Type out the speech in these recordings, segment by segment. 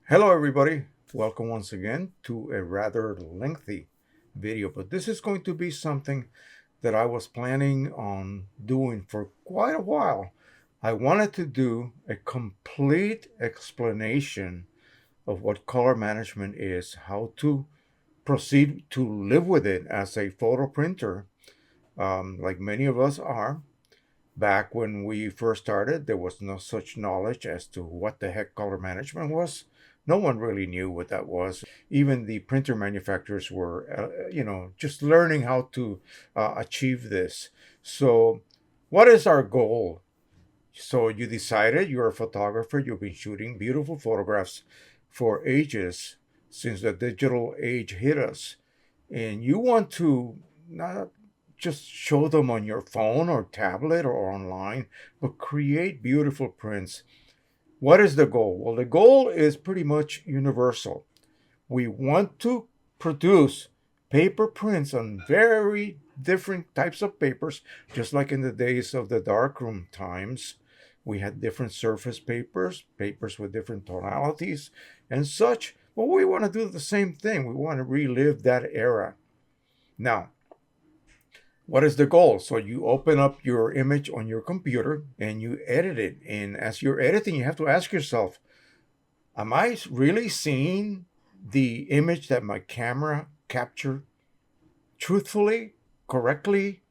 Hello everybody, welcome once again to a rather lengthy video, but this is going to be something that I was planning on doing for quite a while. I wanted to do a complete explanation of what color management is, how to proceed to live with it as a photo printer, like many of us are. Back when we first started, there was no such knowledge as to what the heck color management was. No one really knew what that was. Even the printer manufacturers were, just learning how to achieve this. So, what is our goal? So, you decided you're a photographer, you've been shooting beautiful photographs for ages since the digital age hit us, and you want to not just show them on your phone or tablet or online, but create beautiful prints. What is the goal? Well, the goal is pretty much universal. We want to produce paper prints on very different types of papers, just like in the days of the darkroom times. We had different surface papers, papers with different tonalities and such. Well, we want to do the same thing. We want to relive that era. Now, what is the goal? So you open up your image on your computer and you edit it. And as you're editing, you have to ask yourself, am I really seeing the image that my camera captured truthfully, correctly,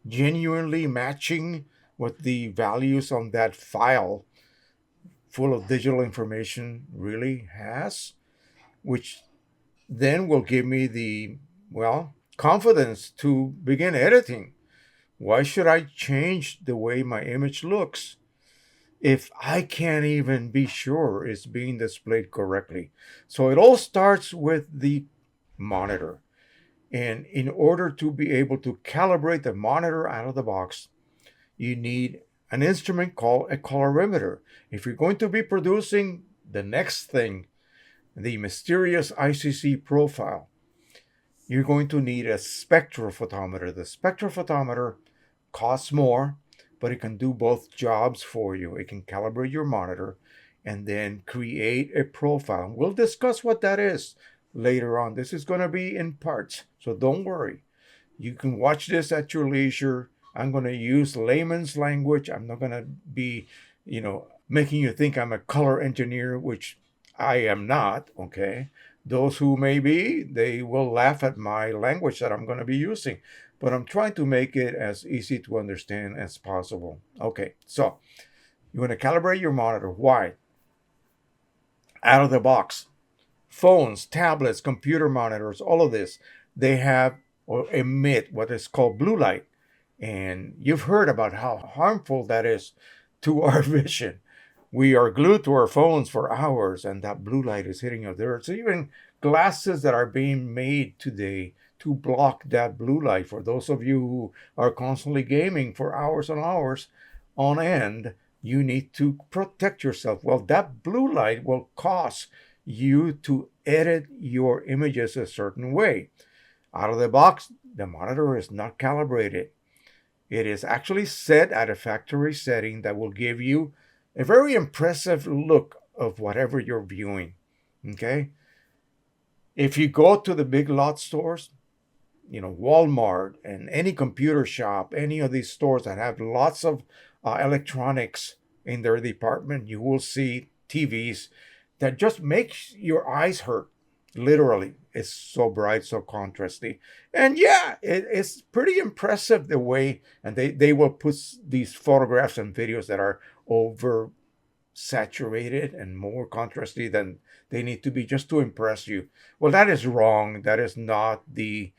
genuinely matching what the values on that file full of digital information really has? Which then will give me the, confidence to begin editing. Why should I change the way my image looks if I can't even be sure it's being displayed correctly? So it all starts with the monitor. And in order to be able to calibrate the monitor out of the box, you need an instrument called a colorimeter. If you're going to be producing the next thing, the mysterious ICC profile, you're going to need a spectrophotometer. The spectrophotometer costs more, but it can do both jobs for you. It can calibrate your monitor and then create a profile. We'll discuss what that is later on. This is going to be in parts, so don't worry. You can watch this at your leisure. I'm going to use layman's language. I'm not going to be, making you think I'm a color engineer, which I am not, okay? Those who may be, they will laugh at my language that I'm going to be using, but I'm trying to make it as easy to understand as possible. Okay, so you want to calibrate your monitor. Why? Out of the box, phones, tablets, computer monitors, all of this, they have or emit what is called blue light. And you've heard about how harmful that is to our vision. We are glued to our phones for hours, and that blue light is hitting us. There's even glasses that are being made today to block that blue light. For those of you who are constantly gaming for hours and hours on end, you need to protect yourself. Well, that blue light will cause you to edit your images a certain way. Out of the box, the monitor is not calibrated. It is actually set at a factory setting that will give you a very impressive look of whatever you're viewing. Okay? If you go to the big lot stores, Walmart and any computer shop, any of these stores that have lots of electronics in their department, you will see TVs that just makes your eyes hurt. Literally, it's so bright, so contrasty, and yeah, it's pretty impressive the way. And they will put these photographs and videos that are over saturated and more contrasty than they need to be just to impress you. Well, that is wrong. That is not the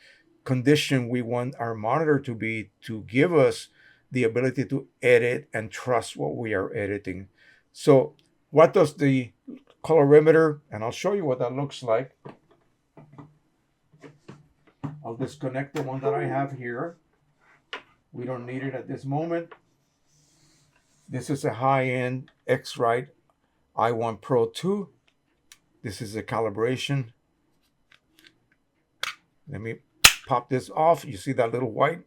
condition we want our monitor to be, to give us the ability to edit and trust what we are editing. So, what does the colorimeter, and I'll show you what that looks like. I'll disconnect the one that I have here. We don't need it at this moment. This is a high-end X-Rite i1 Pro 2. This is a calibration. Let me pop this off. You see that little white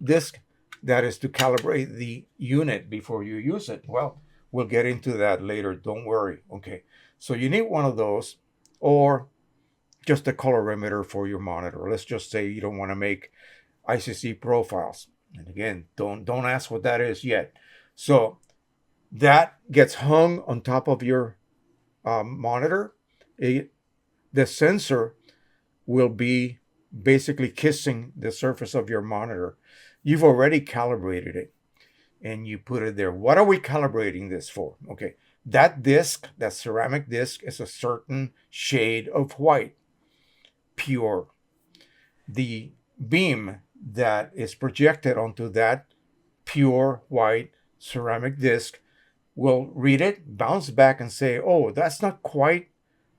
disc? That is to calibrate the unit before you use it. Well, we'll get into that later. Don't worry. Okay. So you need one of those, or just a colorimeter for your monitor. Let's just say you don't want to make ICC profiles. And again, don't ask what that is yet. So that gets hung on top of your monitor. The sensor will be basically kissing the surface of your monitor. You've already calibrated it and you put it there. What are we calibrating this for? Okay, that disc, that ceramic disc, is a certain shade of white, pure. The beam that is projected onto that pure white ceramic disc will read it, bounce back, and say, oh, that's not quite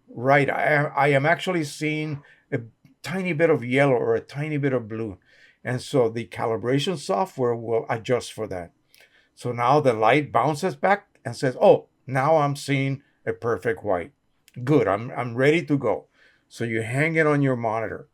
right. I am actually seeing a tiny bit of yellow or a tiny bit of blue. And so the calibration software will adjust for that. So now the light bounces back and says, oh, now I'm seeing a perfect white. Good, I'm ready to go. So you hang it on your monitor.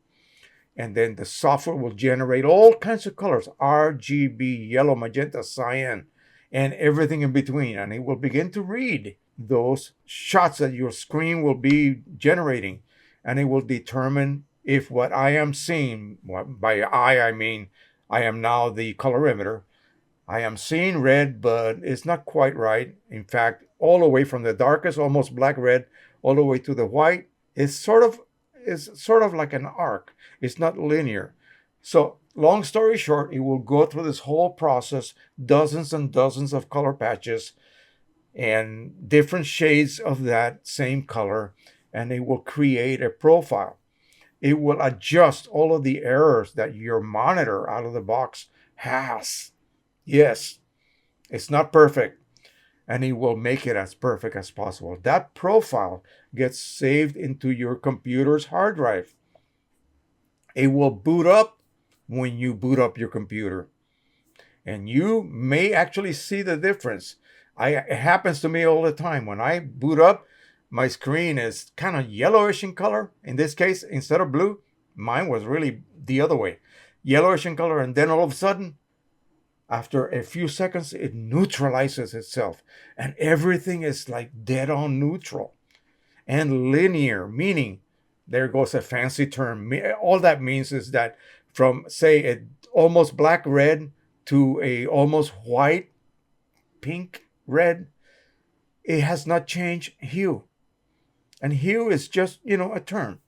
And then the software will generate all kinds of colors, RGB, yellow, magenta, cyan, and everything in between. And it will begin to read those shots that your screen will be generating. And it will determine if what I am seeing, by I mean I am now the colorimeter, I am seeing red, but it's not quite right. In fact, all the way from the darkest, almost black red, all the way to the white, is sort of like an arc. It's not linear. So, long story short, it will go through this whole process, dozens and dozens of color patches and different shades of that same color, and it will create a profile. It will adjust all of the errors that your monitor out of the box has. Yes, it's not perfect, and it will make it as perfect as possible. That profile gets saved into your computer's hard drive. It will boot up when you boot up your computer, and you may actually see the difference. It happens to me all the time. When I boot up, my screen is kind of yellowish in color. In this case, instead of blue, mine was really the other way, yellowish in color, and then all of a sudden, after a few seconds, it neutralizes itself, and everything is like dead on neutral and linear, meaning, there goes a fancy term. All that means is that from, say, a almost black red to a almost white pink red, it has not changed hue. And hue is just, a term.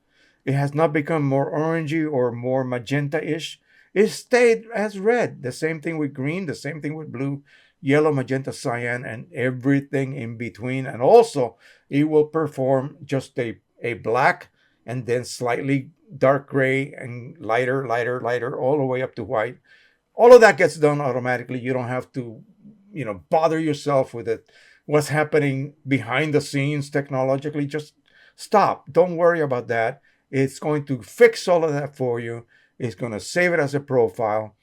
It has not become more orangey or more magenta-ish. It stayed as red. The same thing with green, the same thing with blue, yellow, magenta, cyan, and everything in between. And also, it will perform just a black and then slightly dark gray and lighter, lighter, lighter, all the way up to white. All of that gets done automatically. You don't have to, bother yourself with it. What's happening behind the scenes technologically, just stop. Don't worry about that. It's going to fix all of that for you. It's going to save it as a profile.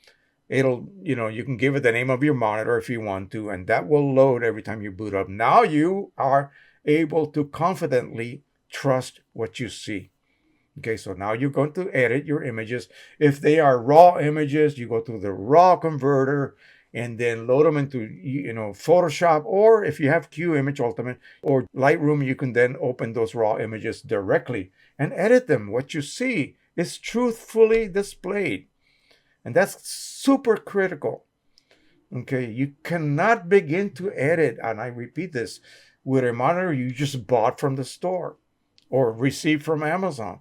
You can give it the name of your monitor if you want to, and that will load every time you boot up. Now you are able to confidently trust what you see. Okay, so now you're going to edit your images. If they are raw images, you go to the raw converter and then load them into Photoshop, or if you have QImage Ultimate or Lightroom, you can then open those raw images directly and edit them. What you see is truthfully displayed, and that's super critical. Okay, you cannot begin to edit, and I repeat this, with a monitor you just bought from the store or received from Amazon.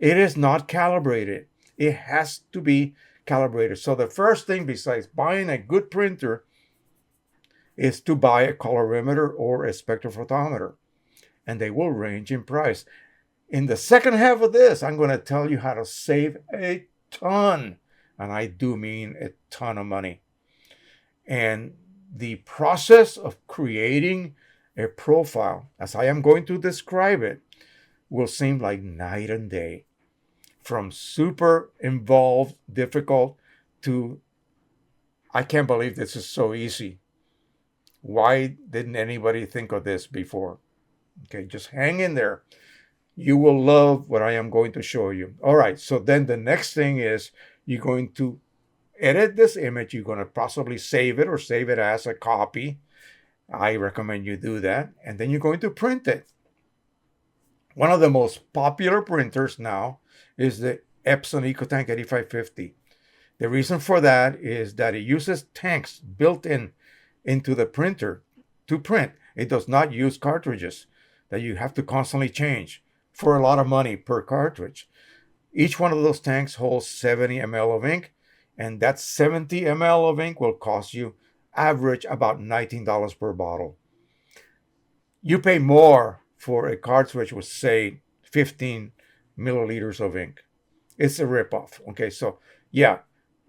It is not calibrated. It has to be calibrated. So the first thing, besides buying a good printer, is to buy a colorimeter or a spectrophotometer, and they will range in price. In the second half of this, I'm going to tell you how to save a ton, and I do mean a ton of money. And the process of creating a profile, as I am going to describe it, will seem like night and day. From super involved, difficult, to I can't believe this is so easy. Why didn't anybody think of this before? Okay, just hang in there. You will love what I am going to show you. All right, so then the next thing is you're going to edit this image. You're going to possibly save it or save it as a copy. I recommend you do that. And then you're going to print it. One of the most popular printers now is the Epson EcoTank 8550. The reason for that is that it uses tanks built into the printer to print. It does not use cartridges that you have to constantly change for a lot of money per cartridge. Each one of those tanks holds 70 ml of ink, and that 70 ml of ink will cost you average about $19 per bottle. You pay more for a cartridge with, say, 15 milliliters of ink. It's a ripoff. Okay, so yeah,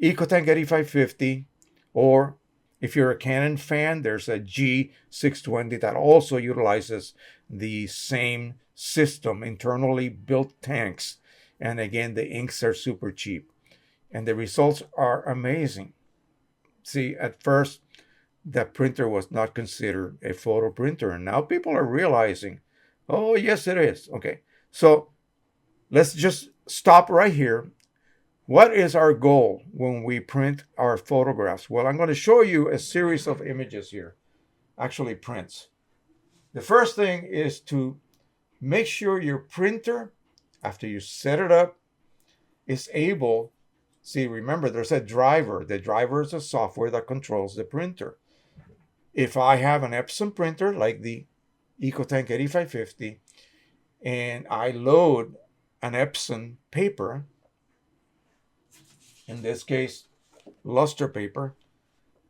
EcoTank 8550, or if you're a Canon fan, there's a G620 that also utilizes the same system, internally built tanks. And again, the inks are super cheap. And the results are amazing. See, at first, that printer was not considered a photo printer. And now people are realizing, oh, yes, it is. Okay, so let's just stop right here. What is our goal when we print our photographs? Well, I'm going to show you a series of images here, actually prints. The first thing is to make sure your printer, after you set it up, is able, see, remember there's a driver. The driver is a software that controls the printer. If I have an Epson printer like the EcoTank 8550, and I load an Epson paper, in this case, luster paper,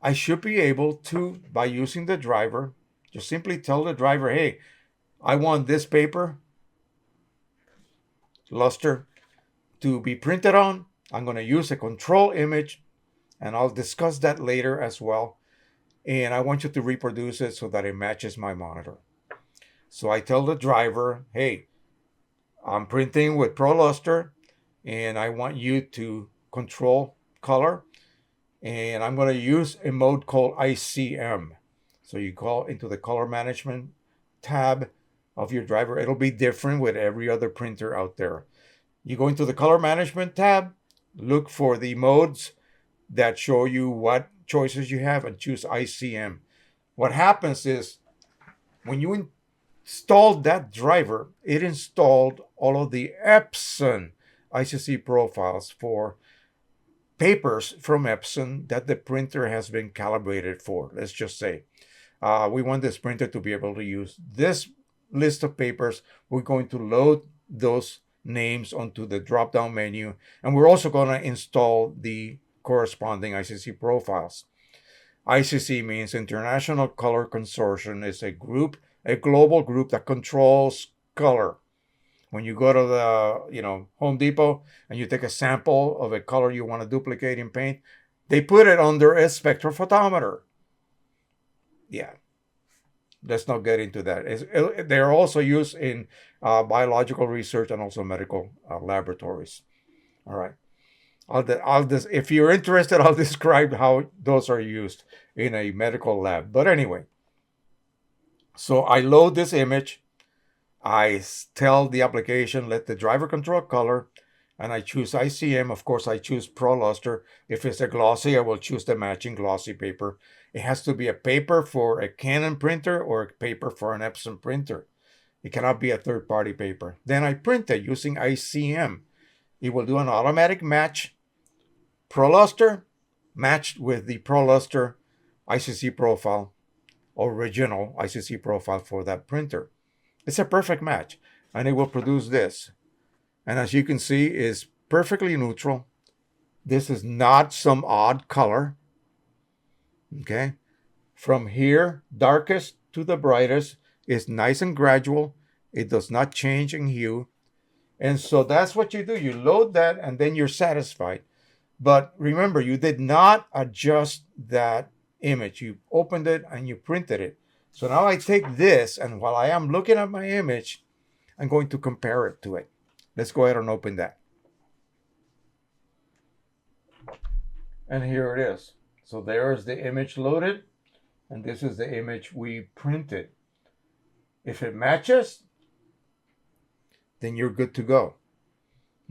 I should be able to, by using the driver, just simply tell the driver, hey, I want this paper, luster, to be printed on. I'm going to use a control image, and I'll discuss that later as well. And I want you to reproduce it so that it matches my monitor. So I tell the driver, hey, I'm printing with ProLuster, and I want you to control color, and I'm going to use a mode called ICM. So you go into the color management tab of your driver. It'll be different with every other printer out there. You go into the color management tab, look for the modes that show you what choices you have, and choose ICM. What happens is when you installed that driver, it installed all of the Epson ICC profiles for papers from Epson that the printer has been calibrated for. Let's just say we want this printer to be able to use this list of papers. We're going to load those names onto the drop-down menu, and we're also going to install the corresponding ICC profiles. ICC means International Color Consortium. It's a group, a global group that controls color. When you go to the Home Depot and you take a sample of a color you want to duplicate in paint, they put it under a spectrophotometer. Yeah, let's not get into that. They're also used in biological research and also medical laboratories. All right. If you're interested, I'll describe how those are used in a medical lab. But anyway, so I load this image. I tell the application, let the driver control color, and I choose ICM. Of course, I choose ProLuster. If it's a glossy, I will choose the matching glossy paper. It has to be a paper for a Canon printer or a paper for an Epson printer. It cannot be a third-party paper. Then I print it using ICM. It will do an automatic match. ProLuster matched with the ProLuster ICC profile, original ICC profile for that printer. It's a perfect match, and it will produce this. And as you can see, it's perfectly neutral. This is not some odd color. Okay? From here, darkest to the brightest is nice and gradual. It does not change in hue. And so that's what you do. You load that, and then you're satisfied. But remember, you did not adjust that image. You opened it and you printed it. So now I take this, and while I am looking at my image, I'm going to compare it to it. Let's go ahead and open that. And here it is. So there's the image loaded, and this is the image we printed. If it matches, then you're good to go.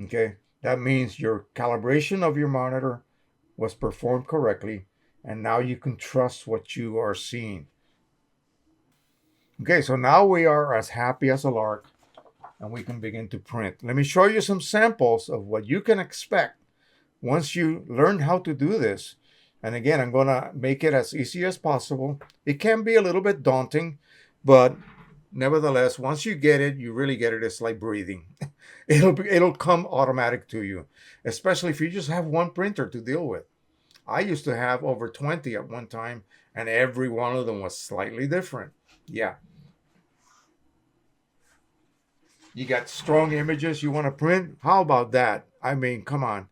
Okay? That means your calibration of your monitor was performed correctly, and now you can trust what you are seeing. Okay, so now we are as happy as a lark and we can begin to print. Let me show you some samples of what you can expect once you learn how to do this. And again, I'm going to make it as easy as possible. It can be a little bit daunting, but nevertheless, once you get it, you really get it. It's like breathing. It'll come automatic to you, especially if you just have one printer to deal with. I used to have over 20 at one time, and every one of them was slightly different. Yeah. You got strong images you want to print? How about that? I mean, come on.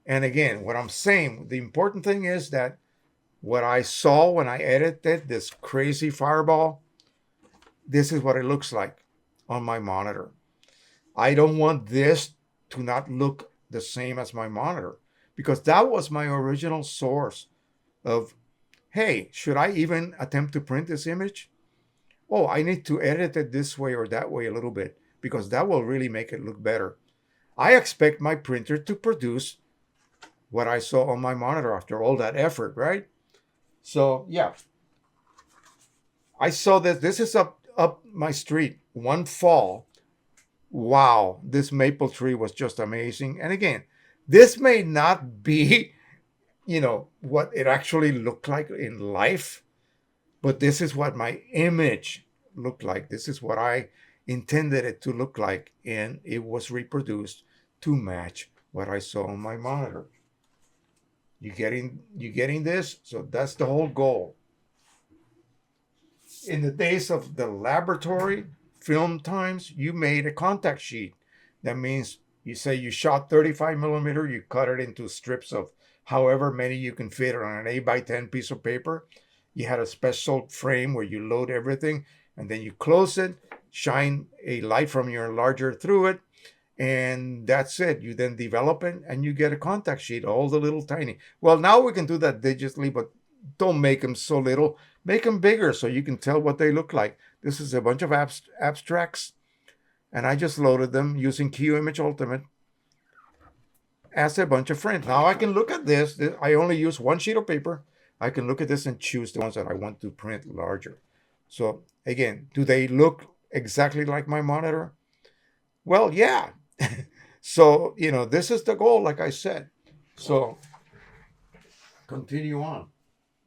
And again, what I'm saying, the important thing is that what I saw when I edited this crazy fireball, this is what it looks like on my monitor. I don't want this to not look the same as my monitor because that was my original source of, hey, should I even attempt to print this image? Oh, I need to edit it this way or that way a little bit because that will really make it look better. I expect my printer to produce what I saw on my monitor after all that effort, right? So yeah, I saw that this is up my street one fall. Wow, this maple tree was just amazing. And again, this may not be, what it actually looked like in life, but this is what my image looked like. This is what I intended it to look like, and it was reproduced to match what I saw on my monitor. You getting this? So that's the whole goal. In the days of the laboratory film times, you made a contact sheet. That means you say you shot 35 millimeter, you cut it into strips of however many you can fit on an 8 by 10 piece of paper. You had a special frame where you load everything and then you close it, shine a light from your enlarger through it, and that's it. You then develop it and you get a contact sheet, all the little tiny. Well, now we can do that digitally, but don't make them so little. Make them bigger so you can tell what they look like. This is a bunch of abstracts, and I just loaded them using QImage Ultimate as a bunch of frames. Now I can look at this. I only use one sheet of paper. I can look at this and choose the ones that I want to print larger. So again, do they look exactly like my monitor? Well, yeah. So, this is the goal, like I said. So continue on.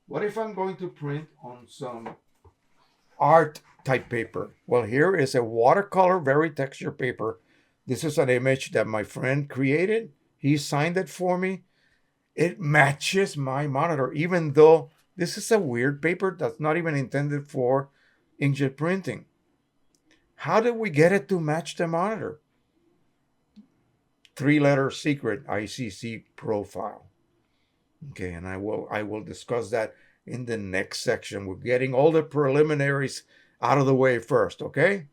What if I'm going to print on some art type paper? Well, here is a watercolor, very texture paper. This is an image that my friend created. He signed it for me. It matches my monitor, even though this is a weird paper that's not even intended for inkjet printing. How did we get it to match the monitor? 3-letter secret ICC profile. Okay, and I will discuss that in the next section. We're getting all the preliminaries out of the way first, okay?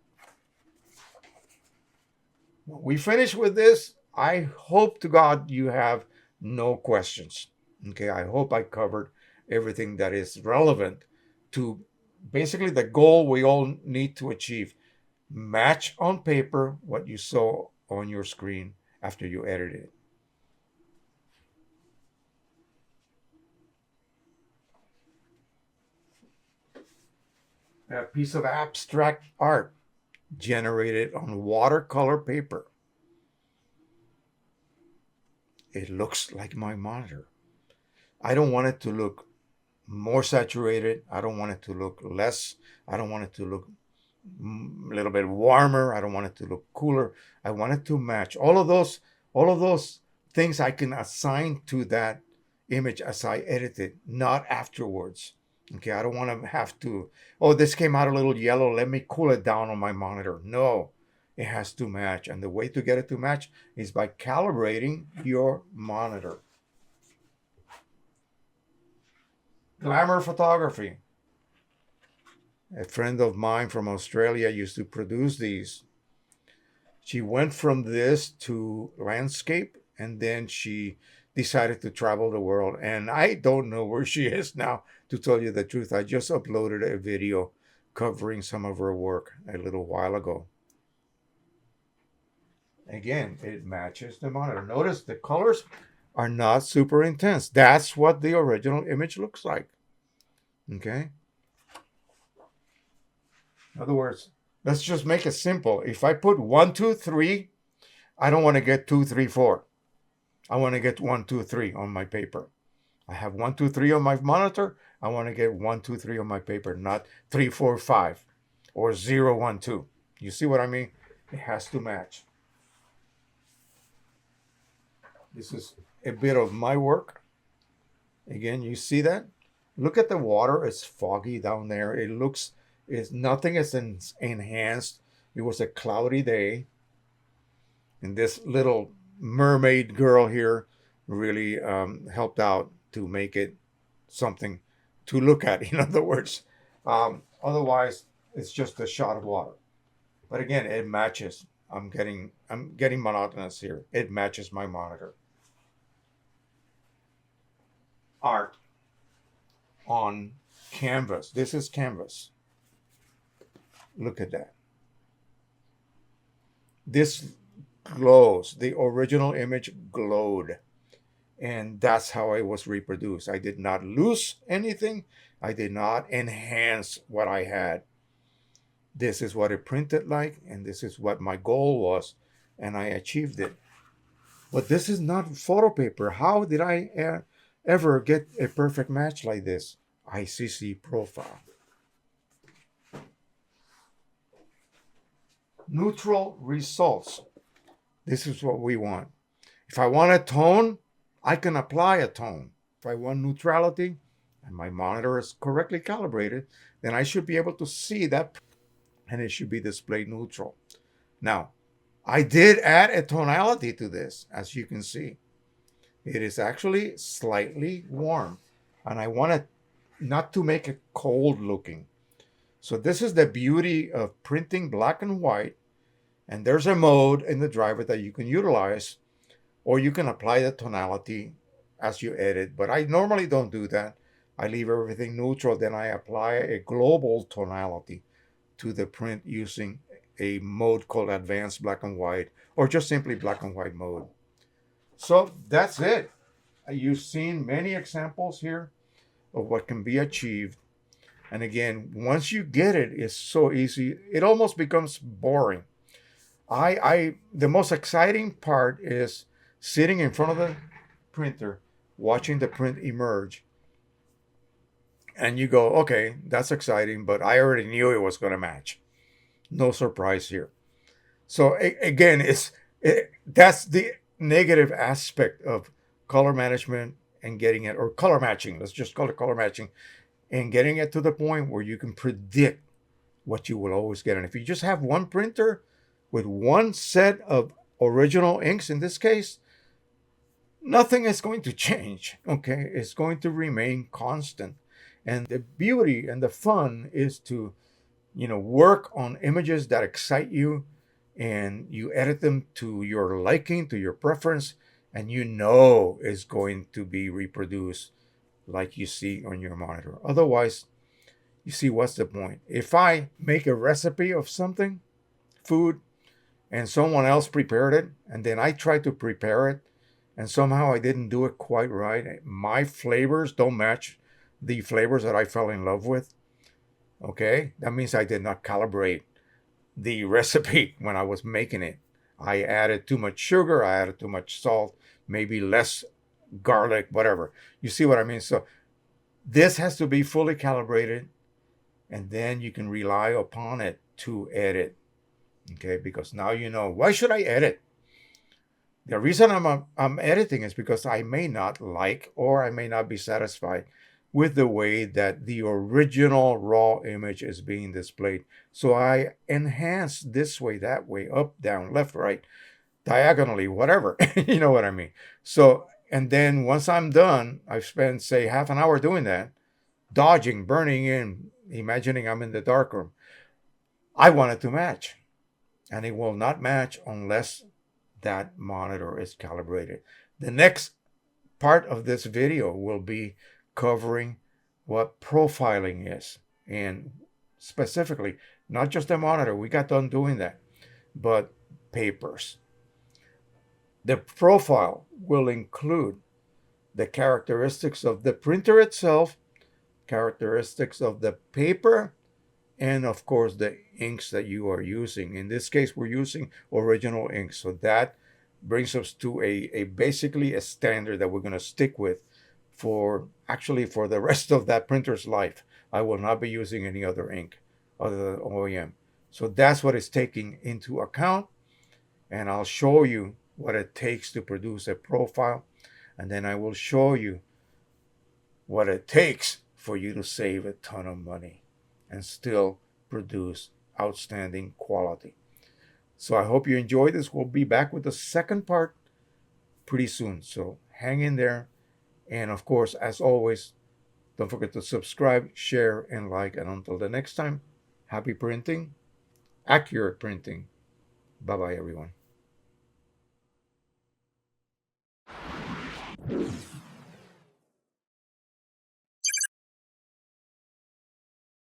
When we finish with this, I hope to God you have no questions. Okay, I hope I covered everything that is relevant to basically the goal we all need to achieve. Match on paper what you saw on your screen after you edited it. A piece of abstract art generated on watercolor paper. It looks like my monitor. I don't want it to look more saturated. I don't want it to look less. I don't want it to look a little bit warmer. I don't want it to look cooler. I want it to match. All of those things I can assign to that image as I edit it, not afterwards. Okay, I don't want to have to, oh, this came out a little yellow. Let me cool it down on my monitor. No, it has to match. And the way to get it to match is by calibrating your monitor. Glamour photography. A friend of mine from Australia used to produce these. She went from this to landscape and then she decided to travel the world. And I don't know where she is now, to tell you the truth. I just uploaded a video covering some of her work a little while ago. Again, it matches the monitor. Notice the colors are not super intense. That's what the original image looks like. Okay. In other words, let's just make it simple. If I put 1, 2, 3, I don't want to get 2, 3, 4. I want to get 1, 2, 3 on my paper. I have 1, 2, 3 on my monitor. I want to get 1, 2, 3 on my paper, not 3, 4, 5 or 0, 1, 2. You see what I mean? It has to match. This is a bit of my work. Again, you see that? Look at the water. It's foggy down there. It looks, it's nothing is enhanced. It was a cloudy day. And this little mermaid girl here really helped out to make it something to look at. In other words, otherwise it's just a shot of water. But again, it matches. I'm getting monotonous here. It matches my monitor. Art on canvas. This is canvas. Look at that. This glows. The original image glowed. And that's how it was reproduced. I did not lose anything. I did not enhance what I had. This is what it printed like, and this is what my goal was, and I achieved it. But this is not photo paper. How did I ever get a perfect match like this? ICC profile. Neutral results. This is what we want. If I want a tone, I can apply a tone. If I want neutrality, and my monitor is correctly calibrated, then I should be able to see that, and it should be displayed neutral. Now, I did add a tonality to this, as you can see. It is actually slightly warm, and I want it not to make it cold looking. So this is the beauty of printing black and white, and there's a mode in the driver that you can utilize, or you can apply the tonality as you edit, but I normally don't do that. I leave everything neutral, then I apply a global tonality to the print using a mode called advanced black and white, or just simply black and white mode. So that's it. You've seen many examples here of what can be achieved. And again, once you get it, it's so easy. It almost becomes boring. The most exciting part is sitting in front of the printer, watching the print emerge. And you go, okay, that's exciting, but I already knew it was going to match. No surprise here. So again, that's the negative aspect of color management and getting it, or color matching. Let's just call it color matching, and getting it to the point where you can predict what you will always get. And if you just have one printer with one set of original inks, in this case, nothing is going to change. Okay, it's going to remain constant. And the beauty and the fun is to work on images that excite you, and you edit them to your liking, to your preference, and it's going to be reproduced like you see on your monitor. Otherwise, you see, what's the point? If I make a recipe of something, food, and someone else prepared it, and then I try to prepare it, and somehow I didn't do it quite right, my flavors don't match the flavors that I fell in love with, okay, that means I did not calibrate the recipe when I was making it. I added too much sugar, I added too much salt, maybe less garlic, whatever. You see what I mean? So this has to be fully calibrated, and then you can rely upon it to edit. Okay, because now why should I edit? The reason I'm editing is because I may not like, or I may not be satisfied with the way that the original raw image is being displayed. So I enhance this way, that way, up, down, left, right, diagonally, whatever. You know what I mean? So, and then once I'm done, I've spent, say, half an hour doing that, dodging, burning in, imagining I'm in the darkroom. I want it to match. And it will not match unless that monitor is calibrated. The next part of this video will be covering what profiling is, and specifically, not just a monitor, we got done doing that, but papers. The profile will include the characteristics of the printer itself, characteristics of the paper, and of course the inks that you are using. In this case, we're using original ink. So that brings us to a basically a standard that we're going to stick with for actually for the rest of that printer's life. I will not be using any other ink other than OEM. So that's what it's taking into account. And I'll show you what it takes to produce a profile. And then I will show you what it takes for you to save a ton of money and still produce outstanding quality. So I hope you enjoyed this. We'll be back with the second part pretty soon. So hang in there. And of course, as always, don't forget to subscribe, share, and like. And until the next time, happy printing, accurate printing. Bye bye, everyone.